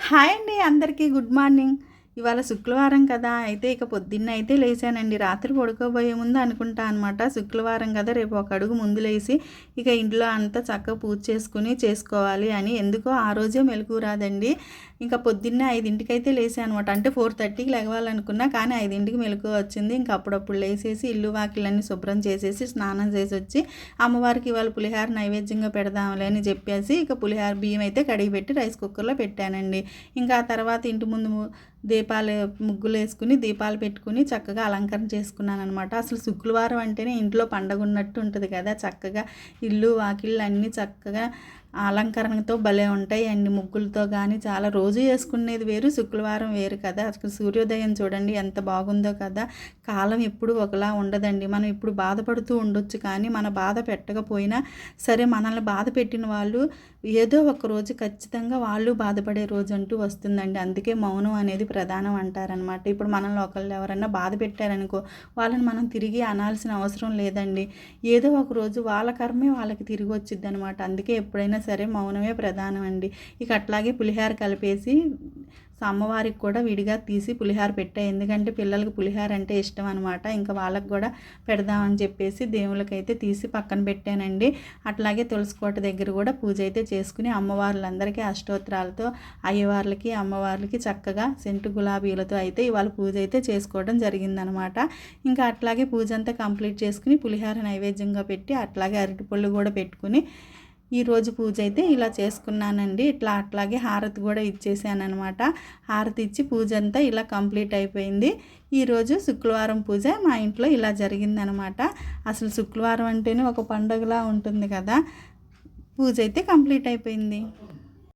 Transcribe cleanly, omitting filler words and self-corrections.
Hi అండి, అందరికీ good morning. ఇవాళ శుక్రవారం కదా, అయితే ఇక పొద్దున్న అయితే లేచానండి. రాత్రి పడుకోబోయే ముందు అనుకుంటా అనమాట, శుక్రవారం కదా రేపు ఒక అడుగు ముందు లేచి ఇక ఇంట్లో అంతా చక్కగా పూజ చేసుకోవాలి అని. ఎందుకో ఆ రోజే మెలకు రాదండి. ఇంకా పొద్దున్నే 5ంటికి అయితే లేసాను అనమాట. అంటే 4:30కి లెగవాలనుకున్నా, కానీ 5ంటికి మెలకు వచ్చింది. ఇంక అప్పుడప్పుడు లేసేసి ఇల్లు వాకిళ్ళన్నీ శుభ్రం చేసేసి స్నానం చేసి వచ్చి అమ్మవారికి ఇవాళ పులిహార నైవేద్యంగా పెడదాంలే అని చెప్పేసి ఇక పులిహార బియ్యం అయితే కడిగి పెట్టి రైస్ కుక్కర్లో పెట్టానండి. ఇంకా ఆ తర్వాత ఇంటి ముందు ముగ్గులు వేసుకుని దీపాలు పెట్టుకుని చక్కగా అలంకరణ చేసుకున్నాను అనమాట. అసలు శుక్రవారం అంటేనే ఇంట్లో పండగ ఉన్నట్టు ఉంటుంది కదా. చక్కగా ఇల్లు వాకిళ్ళు అన్నీ చక్కగా అలంకరణతో భలే ఉంటాయి అండి. ముగ్గులతో కానీ చాలా రోజు చేసుకునేది వేరు, శుక్రవారం వేరు కదా. అసలు సూర్యోదయం చూడండి ఎంత బాగుందో కదా. కాలం ఎప్పుడు ఒకలా ఉండదండి. మనం ఇప్పుడు బాధపడుతూ ఉండొచ్చు, కానీ మన బాధ పెట్టకపోయినా సరే, మనల్ని బాధ పెట్టిన వాళ్ళు ఏదో ఒక రోజు ఖచ్చితంగా వాళ్ళు బాధపడే రోజు అంటూ వస్తుందండి. అందుకే మౌనం అనేది ప్రధానం అంటారనమాట. ఇప్పుడు మనల్ని ఒకళ్ళు ఎవరన్నా బాధ పెట్టారనుకో, వాళ్ళని మనం తిరిగి అనాల్సిన అవసరం లేదండి. ఏదో ఒక రోజు వాళ్ళ కర్మే వాళ్ళకి తిరిగి వచ్చిద్ది అనమాట. అందుకే ఎప్పుడైనా సరే మౌనమే ప్రధానం అండి. ఇక అట్లాగే పులిహార కలిపేసి అమ్మవారికి కూడా విడిగా తీసి పులిహార పెట్టా. ఎందుకంటే పిల్లలకి పులిహార అంటే ఇష్టం అనమాట. ఇంకా వాళ్ళకి కూడా పెడదామని చెప్పేసి దేవుళ్ళకైతే తీసి పక్కన పెట్టానండి. అట్లాగే తులసికోట దగ్గర కూడా పూజ అయితే చేసుకుని అమ్మవార్లందరికీ అష్టోత్తరాలతో అయ్యవార్లకి అమ్మవార్లకి చక్కగా సెంటు గులాబీలతో అయితే ఇవాళ పూజ అయితే చేసుకోవడం జరిగిందనమాట. ఇంకా అట్లాగే పూజ అంతా కంప్లీట్ చేసుకుని పులిహార నైవేద్యంగా పెట్టి అట్లాగే అరటిపళ్ళు కూడా పెట్టుకుని ఈరోజు పూజ అయితే ఇలా చేసుకున్నానండి. అట్లాగే హారతి కూడా ఇచ్చేసానమాట. హారతి ఇచ్చి పూజ అంతా ఇలా కంప్లీట్ అయిపోయింది. ఈరోజు శుక్రవారం పూజ మా ఇంట్లో ఇలా జరిగిందనమాట. అసలు శుక్రవారం అంటేనే ఒక పండగలా ఉంటుంది కదా. పూజ అయితే కంప్లీట్ అయిపోయింది.